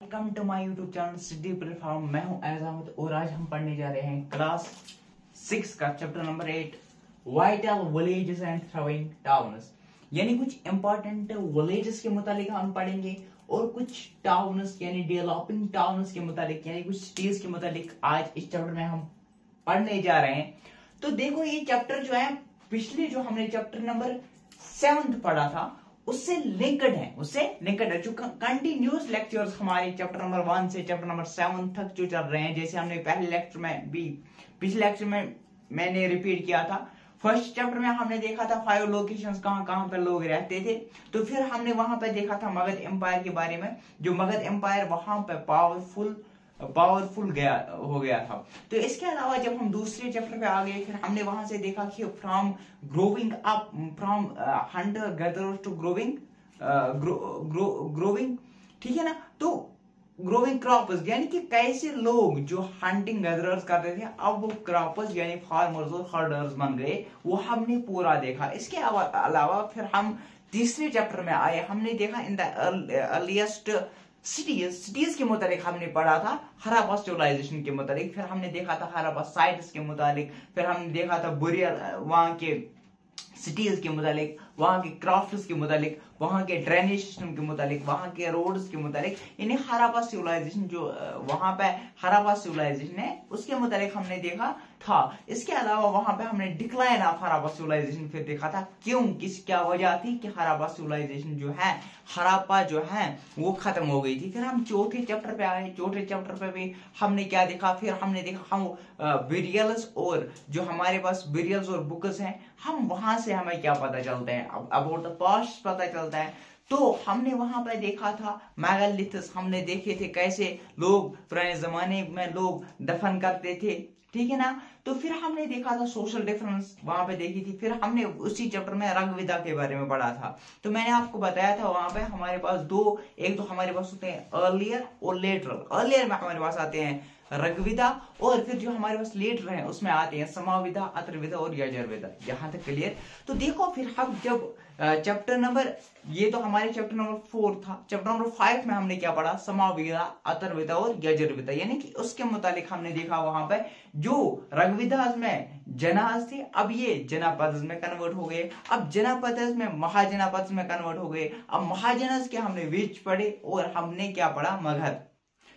Welcome to my YouTube channel city platform. मैं हूं अहमद और आज हम पढ़ने जा रहे हैं क्लास 6 का chapter number 8 vital villages and thriving towns. यानी कुछ इंपॉर्टेंट विलेजेस के मुतालिक हम पढ़ेंगे और कुछ टाउन्स यानी डेवलपिंग टाउन्स के मुतालिक यानी कुछ सिटीज के मुतालिक आज इस चैप्टर में हम पढ़ने जा रहे हैं। तो देखो ये चैप्टर जो है पिछले जो हमने चैप्टर नंबर 7 पढ़ा था उससे लिंक्ड है जो कंटिन्यूस लेक्चर्स हमारे चैप्टर नंबर 1 से चैप्टर नंबर 7 तक जो चल रहे हैं। जैसे हमने पहले लेक्चर में भी पिछले लेक्चर में मैंने रिपीट किया था। फर्स्ट चैप्टर में हमने देखा था 5 लोकेशंस कहां पर लोग रहते थे। तो फिर हमने वहां पर देखा था मगध एम्पायर के बारे में, जो मगध एम्पायर वहां पर पावरफुल हो गया था। तो इसके अलावा जब हम दूसरे चैप्टर पे आ गए फिर हमने वहां से देखा कि from growing up from hunter gatherers to growing ठीक है ना। तो ग्रोविंग क्रॉपर्स यानी कि कैसे लोग जो हंटिंग गैदरर्स करते थे अब वो क्रॉपर्स यानी फार्मर्स और हर्डर्स बन गए, वो हमने पूरा देखा। इसके अलावा फिर हम तीसरे चैप्टर में आए, हमने देखा इन द अर्लीस्ट सिटीज के मुतालिक हमने पढ़ा था हराप्पा सिविलाइजेशन के मुतालिक। फिर हमने देखा था हराप्पा साइट्स के मुतालिक, फिर हमने देखा था बुरियल वहां के सिटीज के मुतालिक, वहां के क्राफ्ट्स के मुतालिक, वहां के ड्रेनेज सिस्टम के मुतालिक, वहां के रोड्स के मुतालिक, यानी हराप्पा सिविलाइजेशन जो वहां पे हराप्पा सिविलाइजेशन है उसके मुतालिक हमने देखा था। इसके अलावा वहां पे हमने डिक्लाइन ऑफ हराप्पा सिविलाइजेशन फिर देखा था, क्यों क्या वजह थी कि हराप्पा सिविलाइजेशन जो है हराप्पा जो है वो खत्म हो गई थी। फिर हम चौथे चैप्टर पे आए, चौथे चैप्टर पे भी हमने क्या देखा, फिर हमने देखा हम बिरियल्स और जो हमारे पास बिरियल्स और बुक्स हैं हम वहां से हमें क्या पता चलता है, अबाउट द पास्ट पता चलता है। तो हमने वहां पर देखा था मेगालिथस, हमने देखे थे कैसे लोग पुराने जमाने में लोग दफन करते थे, ठीक है ना। तो फिर हमने देखा था सोशल डिफरेंस वहां पे देखी थी। फिर हमने उसी चैप्टर में रंगविदा के बारे में पढ़ा था। तो मैंने आपको बताया था वहां पे हमारे पास एक तो हमारे पास होते हैं अर्लियर और लेटरल। अर्लियर में हमारे पास आते हैं ऋग्वेदा और फिर जो हमारे पास लेटर है उसमें आते हैं समाविदा, अथर्ववेदा और यजुर्वेदा। यहां तक क्लियर। तो देखो फिर हम जब चैप्टर नंबर ये तो हमारे चैप्टर नंबर 4 था, चैप्टर नंबर 5 में हमने क्या पढ़ा, समाविदा, अथर्ववेदा और यजुर्वेदा। यानी कि उसके मुतालिक हमने देखा वहां पर जो ऋग्वेदास में जनाज थे अब ये जनापद में कन्वर्ट हो गए, अब जनापद में महाजनापद में कन्वर्ट हो गए। अब महाजनस के हमने वेच पढ़े और हमने क्या पढ़ा, मगध,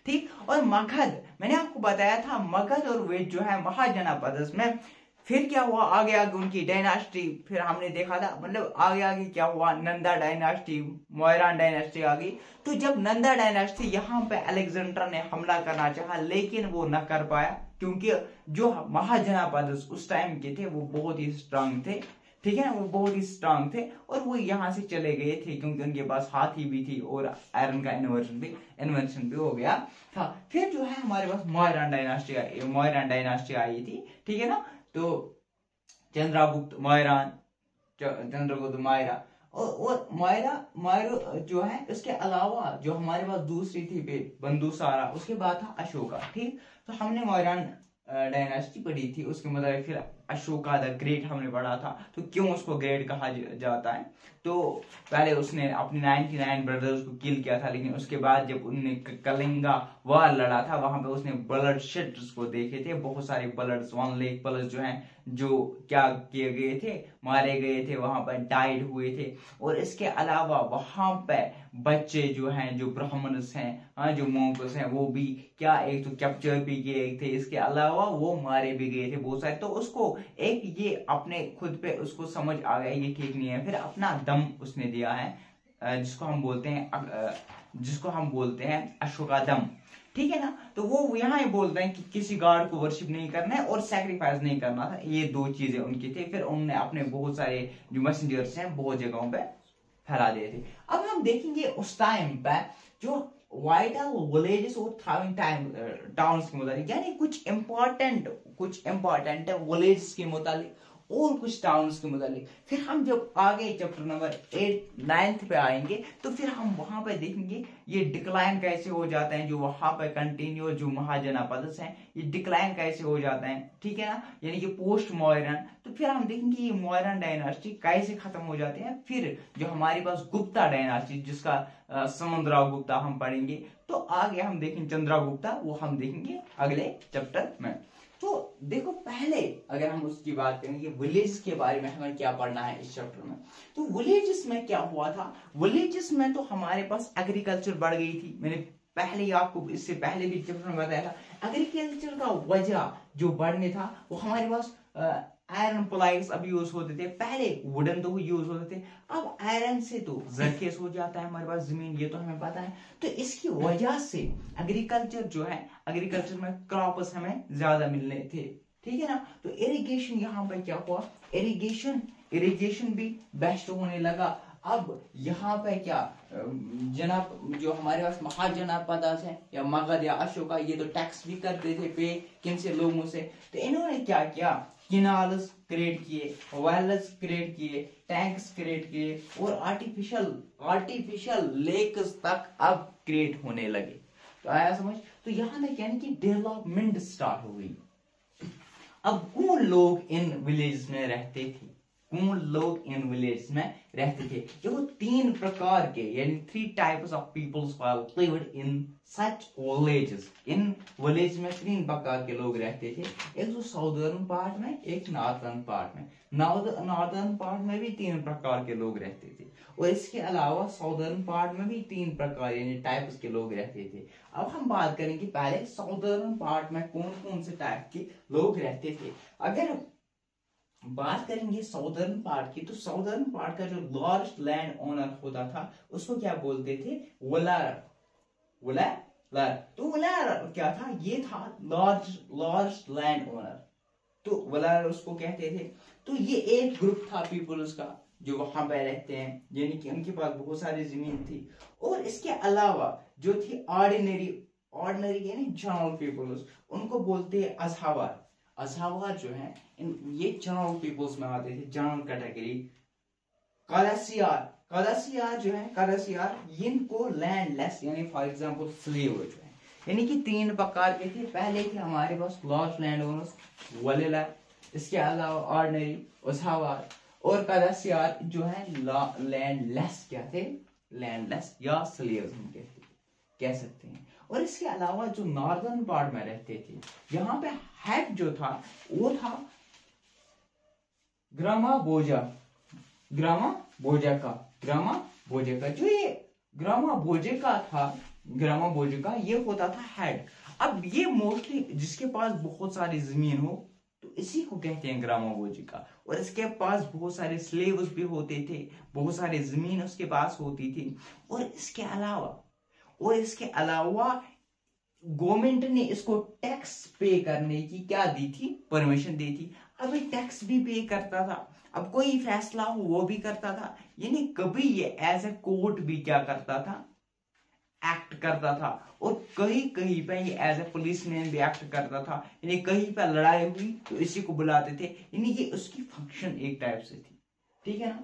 ठीक। और मगध मैंने आपको बताया था मगध और वेद जो है महाजनापद में फिर क्या हुआ, आगे आगे उनकी डायनास्टी फिर हमने देखा था, मतलब आगे आगे क्या हुआ, नंदा डायनास्टी, मोयरान डायनास्टी आ गई। तो जब नंदा डायनास्टी यहाँ पे अलेक्जेंडर ने हमला करना चाहा लेकिन वो न कर पाया, क्योंकि जो महाजनापद उस टाइम के थे वो बहुत ही स्ट्रांग थे, ठीक है ना, वो बहुत ही स्ट्रांग थे और वो यहाँ से चले गए थे क्योंकि उनके पास हाथी भी थी और आयरन का इन्वेंशन भी हो गया था। फिर जो है हमारे पास मोयरान डायनास्टी आई थी, ठीक है ना। तो चंद्रगुप्त मायरा और मायरा जो है, इसके अलावा जो हमारे पास दूसरी थी बंदुसारा, उसके बाद था अशोका, ठीक। तो हमने मोयरान डायनास्टी पढ़ी थी, उसके मतलब फिर अशोका द ग्रेट हमने पढ़ा था। तो क्यों उसको ग्रेट कहा जाता है, तो पहले उसने अपने 99 ब्रदर्स को किल किया था, लेकिन उसके बाद जब उनने कलिंगा वार लड़ा था वहां पे उसने ब्लड शेड्स को देखे थे, बहुत सारे ब्लड्स, 1 लाख ब्लड्स जो हैं जो क्या किए गए थे, मारे गए थे, वहां पर डाइड हुए थे। और इसके अलावा वहां पे बच्चे जो हैं, जो ब्राह्मण्स हैं, जो मोंक्स हैं, वो भी क्या एक तो कैप्चर भी किए थे, इसके अलावा वो मारे भी गए थे बहुत सारे। तो उसको एक ये अपने खुद पे उसको समझ आ गया ये ठीक नहीं है, फिर अपना दम उसने दिया है जिसको हम बोलते हैं अश्वत्थामा, ठीक है ना। तो वो यहाँ बोलते हैं कि किसी गॉड को वर्शिप नहीं करना है और सैक्रिफाइस नहीं करना था, ये 2 चीजें उनकी थी। फिर उन्होंने अपने बहुत सारे जो मैसेंजर्स हैं बहुत जगहों पे फैला दिए थे। अब हम देखेंगे उस टाइम पे जो वाइटल विलेजेस और थ्राइविंग टाउन्स के मुताबिक, यानी कुछ इंपॉर्टेंट विलेजेस के मुताबिक और कुछ टाउन्स के मुतालिक। फिर हम जब आगे चैप्टर नंबर 8 9 पे आएंगे तो फिर हम वहां पे देखेंगे ये डिक्लाइन कैसे हो जाते हैं, जो वहां पे कंटिन्यू जो महाजनपद हैं ये डिक्लाइन कैसे हो जाते हैं, ठीक है ना, यानी कि पोस्ट मॉडर्न। तो फिर हम देखेंगे ये मॉडर्न डायनास्टी कैसे खत्म हो जाते हैं। फिर जो हमारे पास गुप्ता डायनास्टी जिसका समुद्रा गुप्ता हम पढ़ेंगे, तो आगे हम देखेंगे चंद्रगुप्ता, वो हम देखेंगे अगले चैप्टर में। तो देखो पहले अगर हम उसकी बात करेंगे विलेज के बारे में हमें क्या पढ़ना है इस चैप्टर में, तो विलेजेस में क्या हुआ था, विलेजेस में तो हमारे पास एग्रीकल्चर बढ़ गई थी। मैंने पहले ही आपको इससे पहले भी चैप्टर में बताया था एग्रीकल्चर का वजह जो बढ़ने था वो हमारे पास आयरन प्लाइज अब यूज होते थे, पहले वुडन तो यूज होते थे, अब आयरन से तो जरखेज हो जाता है हमारे पास जमीन, ये तो हमें पता है। तो इसकी वजह से एग्रीकल्चर जो है, एग्रीकल्चर में क्रॉप्स हमें ज्यादा मिलने थे, ठीक है ना। तो इरिगेशन यहाँ पर क्या हुआ, इरिगेशन भी बेस्ट होने लगा। अब यहाँ पे क्या जनाब जो हमारे पास महाजनापद है या मगध या अशोका, ये तो टैक्स भी करते थे पे किन से लोगों से, तो इन्होंने क्या किया, किनाल्स क्रिएट किए, वेल्स क्रिएट किए, टैंक्स क्रिएट किए और आर्टिफिशियल लेक्स तक अब क्रिएट होने लगे। तो आया समझ, तो यहाँ तक यानी कि डेवलपमेंट स्टार्ट हो गई। अब कौन लोग इन विलेज में रहते थे, कौन लोग इन विलेज में रहते थे, जो 3 प्रकार के यानी 3 types of peoples lived in such villages. इन विलेज में 3 प्रकार के लोग रहते थे, एक जो साउदर्न पार्ट में, एक नॉर्थर्न पार्ट में। नॉर्थर्न पार्ट में भी 3 प्रकार के लोग रहते थे और इसके अलावा साउदर्न पार्ट में भी 3 प्रकार यानी टाइप्स के लोग रहते थे। अब हम बात करेंगे पहले साउदर्न पार्ट में कौन कौन से टाइप के लोग रहते थे। अगर बात करेंगे साउदर्न पार्ट की, तो साउदर्न पार्ट का जो लार्ज लैंड ओनर होता था उसको क्या बोलते थे, वलार। तो वलार क्या था, ये था लार्ज लैंड ओनर, तो वलार उसको कहते थे। तो ये एक ग्रुप था पीपल्स का जो वहां पे रहते हैं, यानी कि उनके पास बहुत सारी जमीन थी। और इसके अलावा जो थी ऑर्डिनरी यानी जनरल पीपल्स, उनको बोलते हैं अजहावार। अजहावार जो है ये जनरल पीपल्स में आते थे, जनरल कैटेगरी। कदासियार जो है, कदासियार इनको लैंडलेस यानी फॉर एग्जांपल स्लेव जो है, यानी कि 3 प्रकार के थे। पहले थे हमारे पास लार्ज लैंड ओनर्स वलेला, इसके अलावा ऑर्डिनरी अजहावार, और कदासियार जो है लैंडलेस क्या थे, लैंडलेस या स्लेव्स हम कह सकते हैं। और इसके अलावा जो नॉर्दर्न पार्ट में रहते थे, यहाँ पे हेड जो था वो था ग्रामा बोजा का। जो ये ग्रामा बोजे का ये होता था हेड। अब ये मोस्टली जिसके पास बहुत सारी जमीन हो तो इसी को कहते हैं ग्रामा बोजे का, और इसके पास बहुत सारे स्लेव्स भी होते थे, बहुत सारी जमीन उसके पास होती थी। और इसके अलावा गवर्नमेंट ने इसको टैक्स पे करने की क्या दी थी, परमिशन दी थी। अभी टैक्स भी पे करता था, अब कोई फैसला हो वो भी करता था, यानी कभी ये एज ए कोर्ट भी क्या करता था, एक्ट करता था। और कहीं पे ये एज ए पुलिसमैन भी एक्ट करता था, यानी कहीं पे लड़ाई हुई तो इसी को बुलाते थे, यानी ये उसकी फंक्शन एक टाइप से थी, ठीक है ना।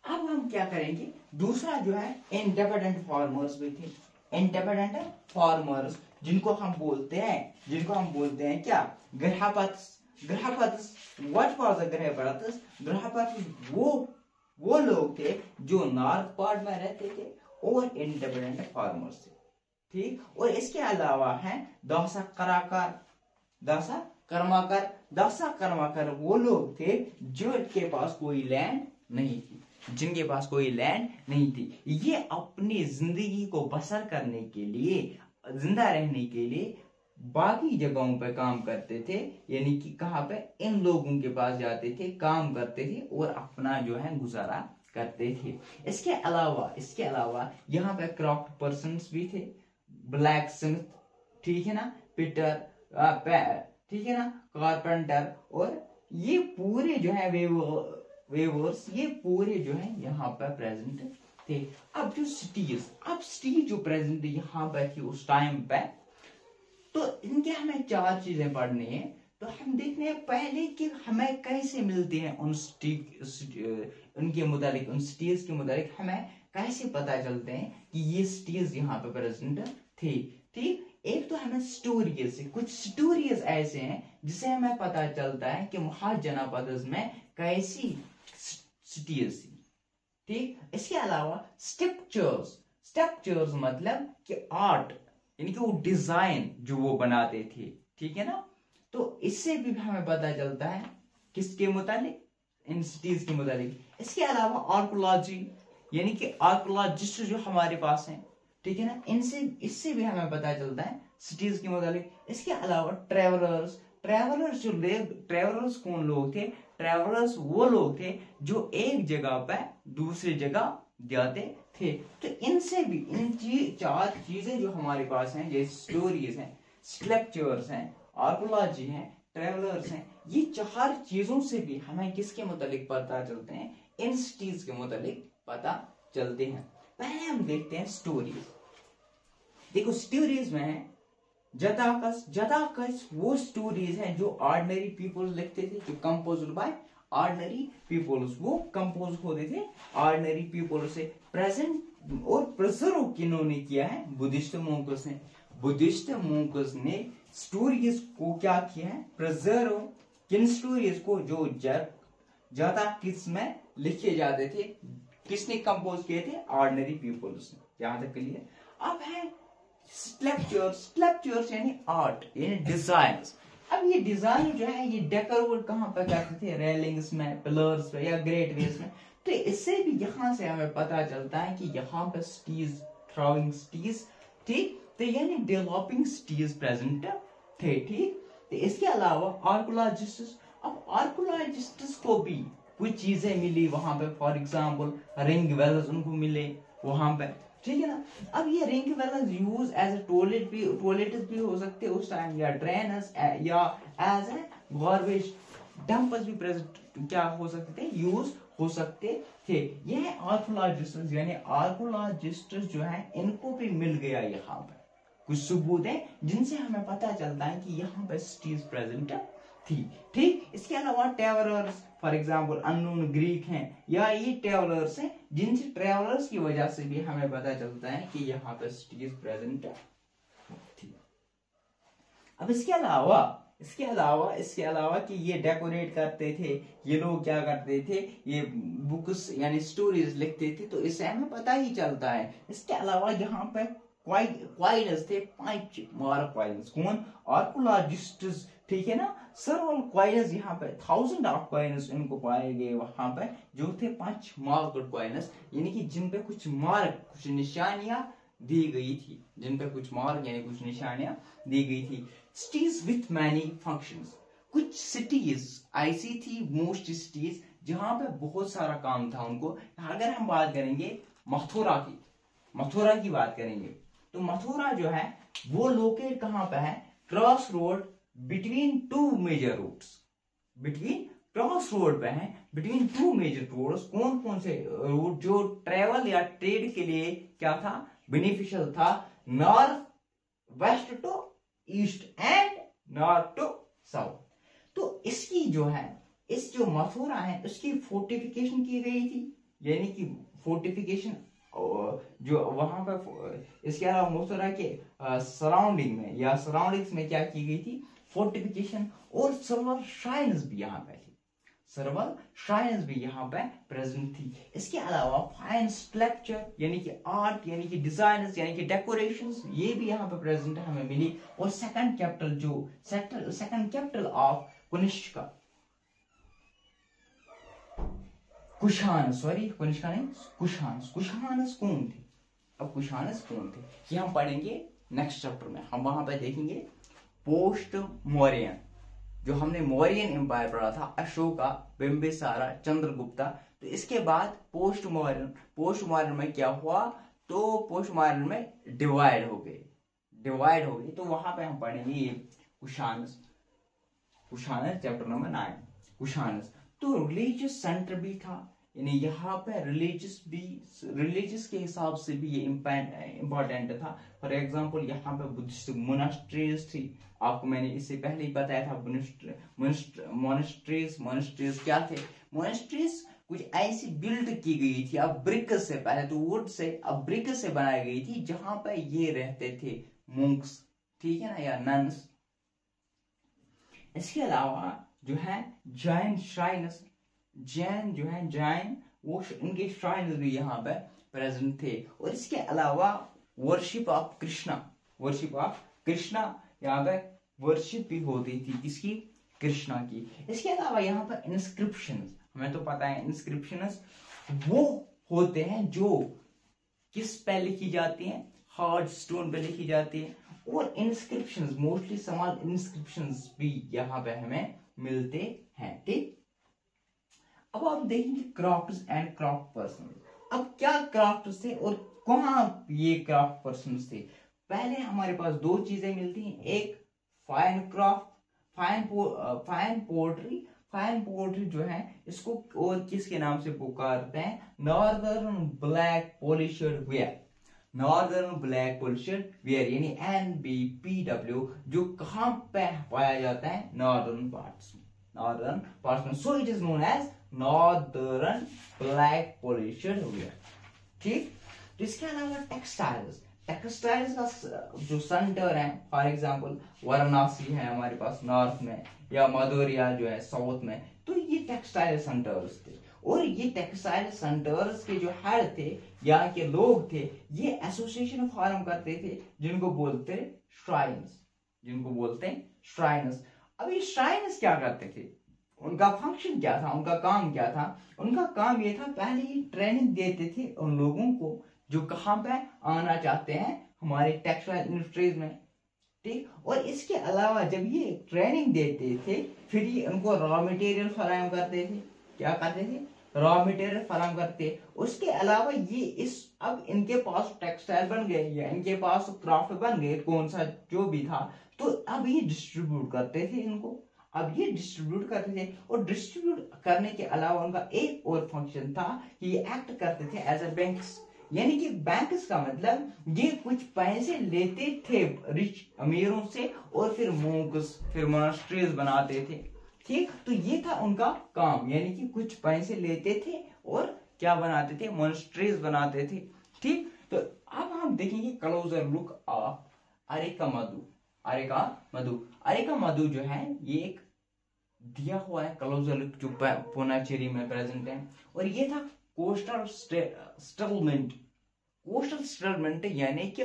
अब हम क्या करेंगे, दूसरा जो है इंडिपेंडेंट फार्मर्स भी थे। इंडिपेंडेंट फार्मर्स जिनको हम बोलते हैं क्या, गृहपत्स। व्हाट वाज द गृहपत्स वो लोग थे जो नॉर्थ पार्ट में रहते थे और इंडिपेंडेंट फार्मर्स थे, ठीक। और इसके अलावा है दासा कर्माकर वो लोग थे जिनके पास कोई लैंड नहीं थी, ये अपनी जिंदगी को बसर करने के लिए, जिंदा रहने के लिए बाकी जगहों पे काम करते थे, यानी कि कहाँ पे, इन लोगों के पास जाते थे, काम करते थे और अपना जो है गुजारा करते थे। इसके अलावा यहाँ पे क्राफ्ट पर्सन्स भी थे, ब्लैक स्मिथ, ठीक है ना, पिटर, ठीक है ना, कारपेंटर, और ये पूरे जो है वेवर्स, ये पूरे जो है यहाँ पे प्रेजेंट थे। अब जो सिटी जो प्रेजेंट यहाँ पे थी उस टाइम पे, तो इनके हमें 4 चीजें पढ़नी है। तो हम देखते हैं पहले कि हमें कैसे मिलते हैं उनके मुतालिक, उन सिटीज के मुतालिक हमें कैसे पता चलते हैं कि ये सिटीज यहाँ पे प्रेजेंट थी। ठीक, एक तो हमें स्टोरीज से, कुछ स्टोरीज ऐसे हैं जिससे हमें पता चलता है कि महाजनापद में कैसी सिटीज थी। ठीक, इसके अलावा स्ट्रक्चर्स, स्ट्रक्चर्स मतलब कि आर्ट यानी कि वो डिजाइन जो वो बनाते थे, ठीक है ना, तो इससे भी हमें पता चलता है किसके मुतालिक, इन सिटीज के मुतालिक। इसके अलावा आर्कोलॉजी यानी कि आर्कोलॉजिस्ट जो हमारे पास हैं, ठीक है ना, इनसे इससे भी हमें पता चलता है सिटीज के मुतालिक। इसके अलावा ट्रेवलर्स, ट्रेवलर्स जो ट्रेवलर्स कौन लोग थे, ट्रेवलर्स वो लोग थे जो एक जगह पे दूसरी जगह जाते थे। तो इनसे भी इन चार चीजें जो हमारे पास हैं, जैसे स्टोरीज हैं, स्क्रिप्चर्स हैं, आर्कोलॉजी हैं, ट्रेवलर्स हैं, ये चार चीजों से भी हमें किसके मुतालिक पता चलते हैं, इन सिटीज के मुतालिक पता चलते हैं। पहले हम देखते हैं स्टोरीज। देखो स्टोरीज में है जदाकस, जदाकस वो स्टोरीज हैं जो ऑर्डिनरी पीपल्स लिखते थे, जो कंपोज्ड बाय ऑर्डिनरी पीपल्स, वो कंपोज होते थे ऑर्डिनरी पीपल से। प्रेजेंट और प्रिजर्व किन्होंने किया है, बुद्धिस्ट मोंक्स ने। बुद्धिस्ट मोंक्स ने स्टोरीज को क्या किया है, प्रिजर्व, किन स्टोरीज को जो जदाकस में लिखे जाते थे, किसने कंपोज किए थे, ऑर्डिनरी पीपल्स ने। यहां तक क्लियर। अब है स्कल्पचर्स, स्कल्पचर्स यानी आर्ट यानी डिजाइन्स। अब ये डिजाइन जो है ये डेकोरेट कहां पर करते थे, रेलिंग्स में, पिलर्स पे या ग्रेट वेज में। तो इससे भी यहां से हमें पता चलता है कि यहाँ पे सिटीज, थ्राइविंग सिटीज, ठीक, तो यानी डेवलपिंग सिटीज प्रेजेंट थे। ठीक, तो इसके अलावा आर्कोलॉजिस्ट्स, अब आर्कोलॉजिस्ट्स को भी कुछ चीजें मिली वहां पे, फॉर एग्जाम्पल रिंग वेल्स उनको मिले वहां पे, ठीक है ना। अब ये ring wells use as a toilet भी हो सकते उस टाइम, या ड्रेनर्स, या एज ए गार्बेज डंपर्स भी प्रेजेंट क्या हो सकते थे, यूज हो सकते थे। ये आर्कोलॉजिस्ट्स यानी आर्कोलॉजिस्ट्स जो है इनको भी मिल गया यहाँ पे कुछ सबूत है जिनसे हमें पता चलता है कि यहाँ पे सिटीज प्रेजेंट थी। ठीक, इसके अलावा travellers, for example unknown Greek हैं, या ये ट्रेवलर्स हैं जिनसे ट्रेवलर्स की वजह से भी हमें पता चलता है कि यहाँ पे सिटीज प्रेजेंट थी। अब इसके अलावा कि ये डेकोरेट करते थे, ये लोग क्या करते थे, ये बुक्स यानी स्टोरीज लिखते थे, तो इससे हमें पता ही चलता है। इसके अलावा यहाँ पे क्वाइनस थे, 5 मार्क क्वाइनस, कौन, आर्कोलॉजिस्ट्स, ठीक है ना। सर्वल क्वाइनस यहाँ पे 1000 ऑफ क्वाइनस इनको पाए गए वहां पे, जो थे 5 मार्क क्वाइनस, यानी कि जिन पे कुछ मार्क, कुछ निशानियां दी गई थी, जिन पे कुछ मार्क यानी कुछ निशानियां दी गई थी। सिटीज विथ मैनी फंक्शंस, कुछ सिटीज ऐसी थी, मोस्ट सिटीज जहां पे बहुत सारा काम था उनको। अगर हम बात करेंगे मथुरा की बात करेंगे, तो मथुरा जो है वो लोकेट कहां पे है, cross road between two major routes, cross road पे है बिटवीन टू मेजर रोड्स। कौन कौन से रूट जो ट्रेवल या ट्रेड के लिए क्या था, बेनिफिशियल था, north west to east and north to south. तो इसकी जो है, इस जो मथुरा है उसकी फोर्टिफिकेशन की गई थी, यानी कि फोर्टिफिकेशन जो वहां पर, इसके अलावा मथुरा के सराउंडिंग्स में क्या की गई थी, फोर्टिफिकेशन। और सर्वल श्राइन्स भी यहाँ पे थी, सर्वल श्राइन्स भी यहाँ पे प्रेजेंट थी। इसके अलावा फाइन स्कल्पचर यानी कि आर्ट, यानी कि डिजाइन्स, यानी कि डेकोरेशंस, ये भी यहाँ पे प्रेजेंट हमें मिली। और सेकंड कैपिटल ऑफ कनिष्का, कुशानस कौन थे। अब कुशानस कौन थे ये हम पढ़ेंगे नेक्स्ट चैप्टर में। हम वहां पर देखेंगे पोस्ट मौर्यन, जो हमने मौर्यन एम्पायर पढ़ा था, अशोका, बिंबिसारा, चंद्रगुप्ता। तो इसके बाद पोस्ट मौर्यन में क्या हुआ, तो पोस्ट मौर्यन में डिवाइड हो गए। तो वहां पे हम पढ़ेंगे ये कुशानस चैप्टर नंबर 9, कुशानस। तो रिलीजियस सेंटर भी था, यानी यहाँ पे रिलीजियस के हिसाब से भी ये इम्पोर्टेंट था। फॉर एग्जांपल यहाँ पे बुद्धिस्ट मोनास्ट्रीज थी, आपको मैंने इससे पहले ही बताया था। मोनास्ट्रीज क्या थे? मोनास्ट्रीज कुछ ऐसी बिल्ड की गई थी, अब ब्रिक से, पहले तो वुड से, अब ब्रिक से बनाई गई थी, जहां पे ये रहते थे monks, ठीक है ना, या नन्स। इसके अलावा जो है जैन श्राइन्स, जैन जो है जैन, वो उनके श्राइन्स भी यहाँ पे प्रेजेंट थे। और इसके अलावा वर्शिप ऑफ कृष्णा, यहाँ पे वर्शिप भी होती थी, किसकी? कृष्णा की। इसके अलावा यहाँ पर इंस्क्रिप्शंस, हमें तो पता है इंस्क्रिप्शंस वो होते हैं जो किस पे लिखी जाती हैं? हार्ड स्टोन पे लिखी जाती है। और इंस्क्रिप्शंस, मोस्टली स्मॉल इंस्क्रिप्शंस भी यहाँ पे हमें मिलते हैं, ठीक। अब आप देखेंगे क्राफ्ट्स एंड क्राफ्ट पर्सन। अब क्या क्राफ्ट्स थे और कहाँ ये क्राफ्ट पर्सन थे? पहले हमारे पास दो चीजें मिलती हैं, एक फाइन क्राफ्ट, फाइन पोर्ट्री जो है इसको और किसके नाम से पुकारते हैं? Northern black polished where, northern black polished where, यानी NBPW, जो कहां पे पाया जाता है? नॉर्दर्न पार्ट्स में। So it is known as northern black polished ware, ठीक। इसके अलावा टेक्सटाइल्स का जो सेंटर है, फॉर एग्जांपल वाराणसी है हमारे पास नॉर्थ में, या मदुरैया जो है साउथ में, तो ये टेक्सटाइल सेंटर्स थे। और ये टेक्सटाइल सेंटर्स के जो हेड थे, यहाँ के लोग थे, ये एसोसिएशन फॉर्म करते थे, जिनको बोलते हैं श्राइन्स। अब ये श्राइन्स क्या करते थे? उनका फंक्शन क्या था? उनका काम क्या था? उनका काम ये था, पहले ही ट्रेनिंग देते थे उन लोगों को जो कहां पे आना चाहते हैं, हमारे टेक्सटाइल इंडस्ट्रीज में, ठीक। और इसके अलावा जब ये ट्रेनिंग देते थे, फिर ये उनको रॉ मटेरियल फराहम करते थे। क्या करते थे? रॉ मटेरियल फराहम करते। उसके अलावा ये अब इनके पास टेक्सटाइल बन गए या इनके पास क्राफ्ट बन गए, कौन सा जो भी था, तो अब ये डिस्ट्रीब्यूट करते थे इनको। और डिस्ट्रीब्यूट करने के अलावा उनका एक और फंक्शन था कि ये एक्ट करते थे एज ए बैंक्स, यानी कि बैंक्स का मतलब ये कुछ पैसे लेते थे रिच अमीरों से और फिर मोंक्स, फिर मोनास्ट्रीज बनाते थे, ठीक। तो ये था उनका काम, यानी कि कुछ पैसे लेते थे और क्या बनाते थे? मोनास्ट्रीज बनाते थे, ठीक। तो अब हम देखेंगे क्लोजर लुक ऑफ अरेका मधु जो है, ये एक दिया हुआ है क्लोजर लुक जो पुनाचेरी में प्रेजेंट है। और ये था कोस्टल सेटलमेंट, यानी कि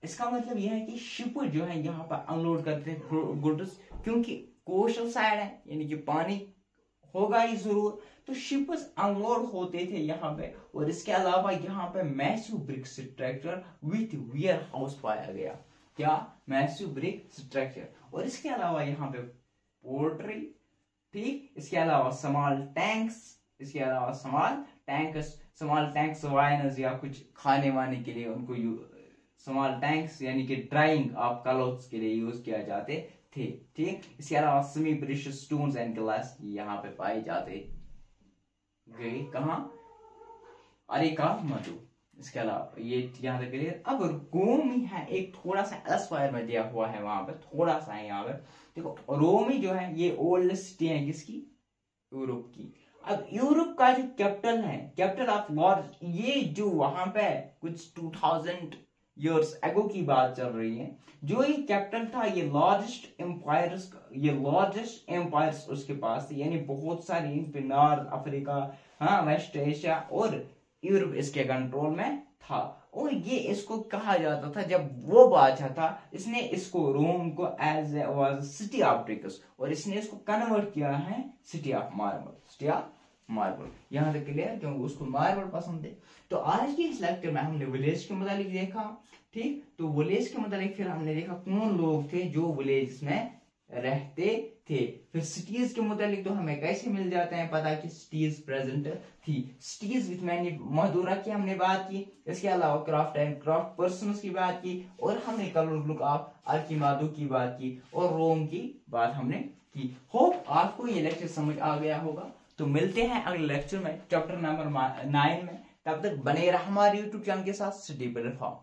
इसका मतलब यह है कि शिप जो है यहाँ पर अनलोड करते हैं गुड्स, क्योंकि कोस्टल साइड है, यानी कि पानी होगा ही जरूर, तो शिप्स अनलोड होते थे यहाँ पे। और इसके अलावा यहाँ पे massive brick structure with warehouse पाया गया। क्या? Massive brick structure. और इसके अलावा यहाँ पे पोल्ट्री, ठीक। इसके अलावा स्मॉल टैंक्स वाइनर्स या कुछ खाने वाने के लिए उनको स्मॉल टैंक्स यानी कि ड्राइंग ऑफ क्लॉथ्स के लिए यूज किया जाते थे, ठीक। इसके अलावा semi precious stones and glass यहाँ पे पाए जाते गए। कहाँ? अरेका मधु। इसके अलावा ये यहाँ तक क्लियर। अब रोमी है एक थोड़ा सा एल्सवायर में दिया हुआ है, वहां पे थोड़ा सा है यहाँ पे। देखो रोमी जो है ये ओल्ड सिटी है किसकी? यूरोप की। अब यूरोप का जो कैपिटल ऑफ लॉर्ड, ये जो वहां पे कुछ 2000 इयर्स एगो की बात चल रही है, जो ये कैपिटल था, ये लार्जेस्ट एम्पायर्स उसके पास थे, यानी बहुत सारी इन पे नॉर्थ अफ्रीका, हाँ, वेस्ट एशिया और यूरोप इसके कंट्रोल में था। और ये इसको कहा जाता था, जब वो बादशाह था, इसने इसको रोम को as was city of bricks, और इसने इसको कन्वर्ट किया है सिटी ऑफ मार्बल। यहाँ तक क्लियर, क्योंकि उसको मार्बल पसंद है। तो आज के इस लेक्चर में हमने विलेज के मुतालिक देखा, ठीक। तो विलेज के मुतालिक फिर हमने देखा कौन लोग थे जो विलेज में रहते थे। फिर सिटीज के मुतालिक तो हमें कैसे मिल जाते हैं पता कि सिटीज प्रेजेंट थी। सिटीज विथ मैंने मदुरा की हमने बात की, इसके अलावा क्राफ्ट एंड क्राफ्ट पर्सन्स की बात की, और हमने कलर लुक ऑफ अर्किमादु की बात की, और रोम की बात हमने की। होप आपको ये लेक्चर समझ आ गया होगा। तो मिलते हैं अगले लेक्चर में चैप्टर नंबर 9 में। तब तक बने रहा हमारे यूट्यूब चैनल के साथ सिटी पर।